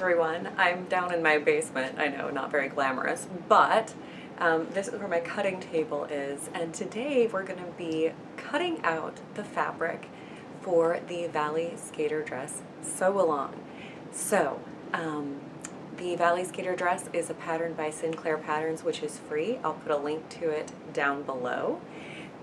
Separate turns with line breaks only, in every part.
everyone. I'm down in my basement. I know, not very glamorous, but this is where my cutting table is, and today we're going to be cutting out the fabric for the Valley Skater Dress sew-along. So, the Valley Skater Dress is a pattern by Sinclair Patterns, which is free. I'll put a link to it down below.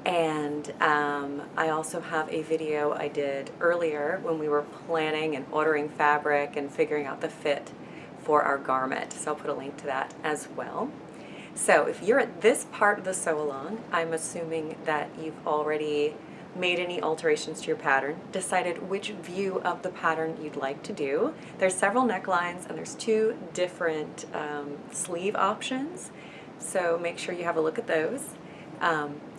And I also have a video I did earlier when we were planning and ordering fabric and figuring out the fit for our garment. So I'll put a link to that as well. So if you're at this part of the sew-along, I'm assuming that you've already made any alterations to your pattern, decided which view of the pattern you'd like to do. There's several necklines and there's two different sleeve options, so make sure you have a look at those.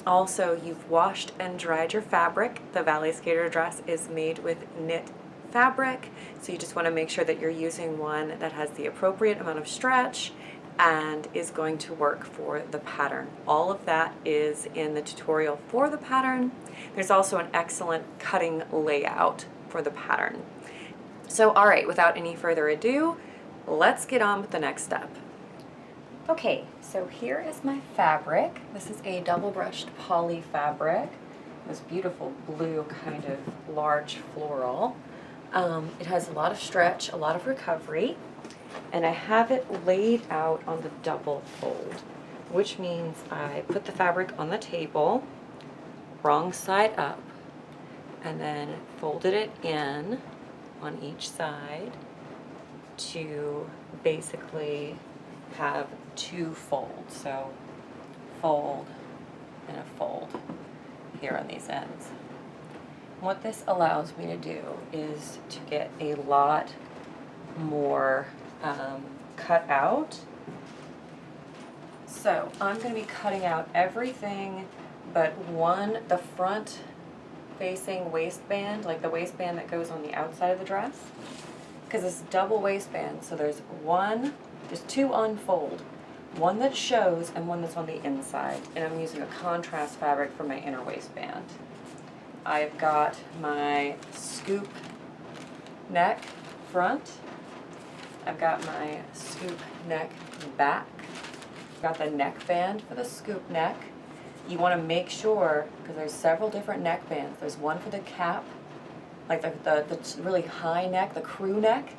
Also, you've washed and dried your fabric. The Valley Skater Dress is made with knit fabric, so you just want to make sure that you're using one that has the appropriate amount of stretch and is going to work for the pattern. All of that is in the tutorial for the pattern. There's also an excellent cutting layout for the pattern. So, all right, without any further ado, let's get on with the next step. Okay, so here is my fabric. This is a double-brushed poly fabric. This beautiful blue kind of large floral. It has a lot of stretch, a lot of recovery, and I have it laid out on the double fold, which means I put the fabric on the table, wrong side up, and then folded it in on each side to basically have two folds, so fold and a fold here on these ends. What this allows me to do is to get a lot more cut out. So I'm going to be cutting out everything but the front facing waistband, like the waistband that goes on the outside of the dress, because it's double waistband, so there's two unfold, one that shows and one that's on the inside, and I'm using a contrast fabric for my inner waistband. I've got my scoop neck front, I've got my scoop neck back, I've got the neckband for the scoop neck. You want to make sure, because there's several different neck bands, there's one for the cap, like the really high neck, the crew neck,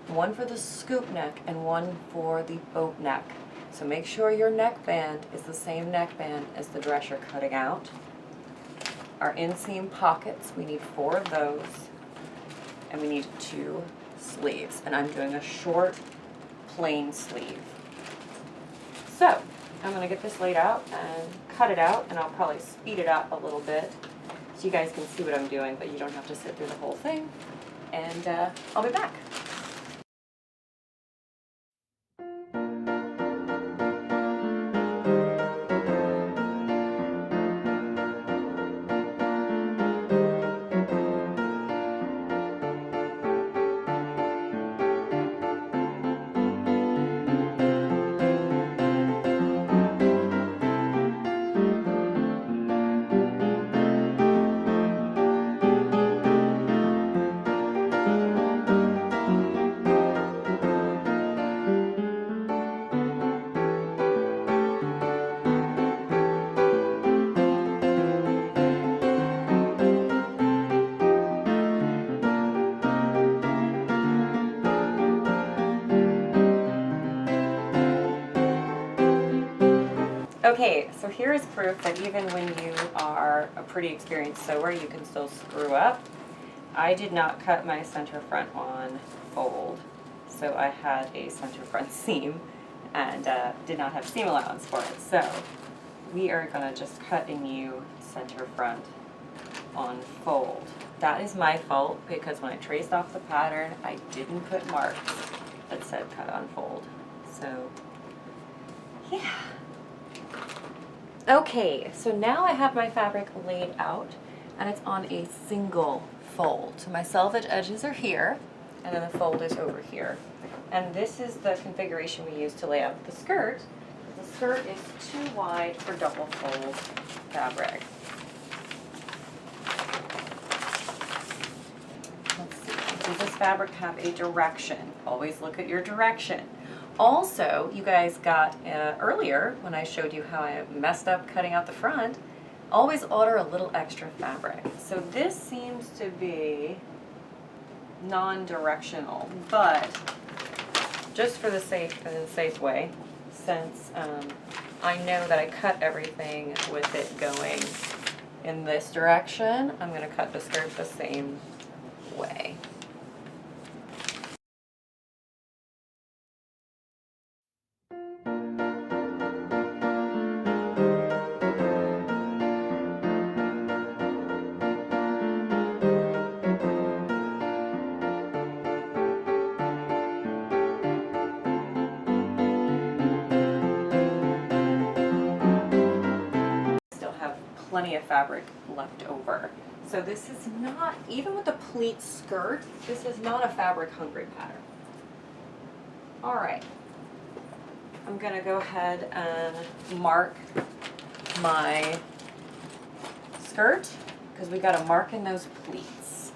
one for the scoop neck, and one for the boat neck. So make sure your neckband is the same neckband as the dress you're cutting out. Our inseam pockets, we need 4 of those, and we need 2 sleeves, and I'm doing a short plain sleeve. So I'm going to get this laid out and cut it out, and I'll probably speed it up a little bit so you guys can see what I'm doing, but you don't have to sit through the whole thing, and I'll be back. Okay, so here is proof that even when you are a pretty experienced sewer, you can still screw up. I did not cut my center front on fold, so I had a center front seam and did not have seam allowance for it. So we are going to just cut a new center front on fold. That is my fault, because when I traced off the pattern, I didn't put marks that said cut on fold. So yeah. Okay, so now I have my fabric laid out, and it's on a single fold. So my selvage edges are here, and then the fold is over here. And this is the configuration we use to lay out the skirt. The skirt is too wide for double fold fabric. Let's see, Does this fabric have a direction? Always look at your direction. Also, you guys got earlier when I showed you how I messed up cutting out the front, always order a little extra fabric. So this seems to be non-directional, but just for the safe way, since I know that I cut everything with it going in this direction, I'm going to cut the skirt the same way. Plenty of fabric left over. So this is not, even with the pleat skirt, this is not a fabric hungry pattern. All right, I'm gonna go ahead and mark my skirt because we gotta mark in those pleats.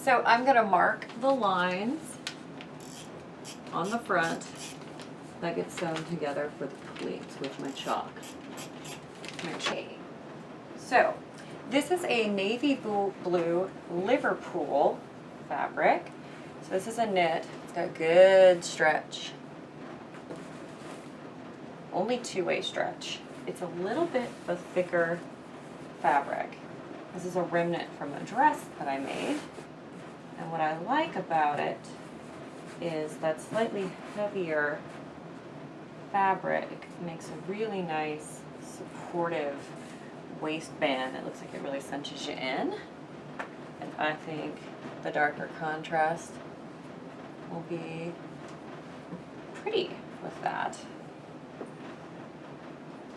So I'm going to mark the lines on the front that get sewn together for the pleats with my chalk, my chain. So this is a navy blue Liverpool fabric. So this is a knit. It's got good stretch. Only two-way stretch. It's a little bit of thicker fabric. This is a remnant from a dress that I made. And what I like about it is that slightly heavier fabric makes a really nice supportive waistband. It looks like it really cinches you in. And I think the darker contrast will be pretty with that.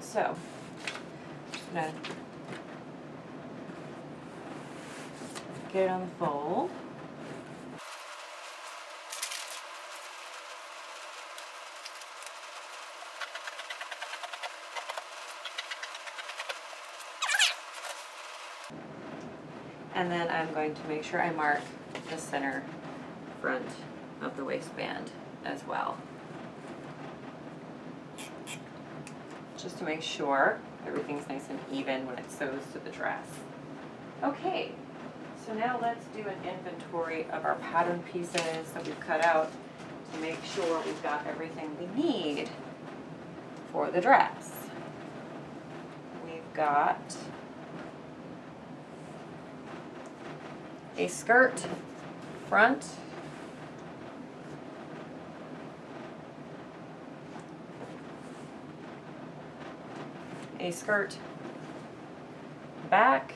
So, I'm just gonna get it on the fold. And then I'm going to make sure I mark the center front of the waistband as well. Just to make sure everything's nice and even when it sews to the dress. Okay, so now let's do an inventory of our pattern pieces that we've cut out to make sure we've got everything we need for the dress. We've got a skirt front, a skirt back,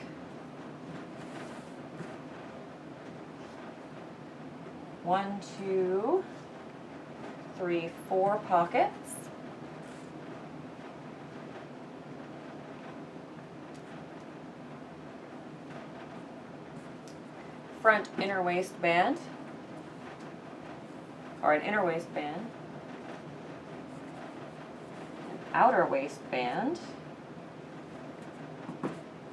one, two, three, four pockets, front inner waistband, or an inner waistband, an outer waistband.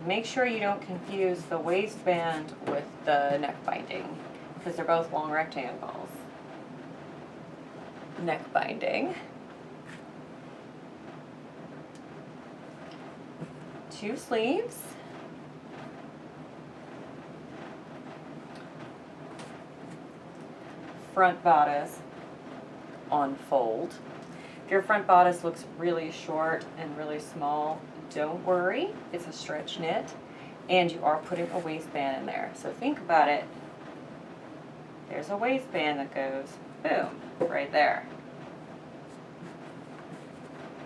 Make sure you don't confuse the waistband with the neck binding because they're both long rectangles. Neck binding. Two sleeves. Front bodice on fold. If your front bodice looks really short and really small, don't worry, it's a stretch knit and you are putting a waistband in there. So think about it. There's a waistband that goes, boom, right there.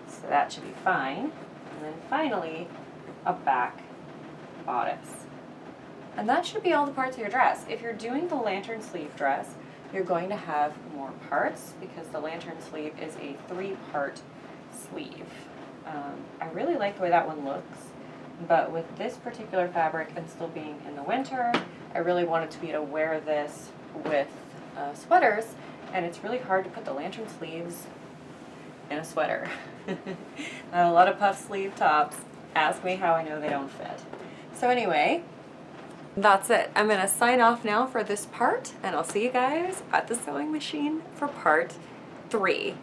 So that should be fine. And then finally, a back bodice. And that should be all the parts of your dress. If you're doing the lantern sleeve dress, you're going to have more parts because the lantern sleeve is a 3-part sleeve. I really like the way that one looks. But with this particular fabric and still being in the winter, I really wanted to be able to wear this with sweaters, and it's really hard to put the lantern sleeves in a sweater. Not a lot of puff sleeve tops. Ask me how I know they don't fit. So anyway, that's it. I'm gonna sign off now for this part, and I'll see you guys at the sewing machine for part 3.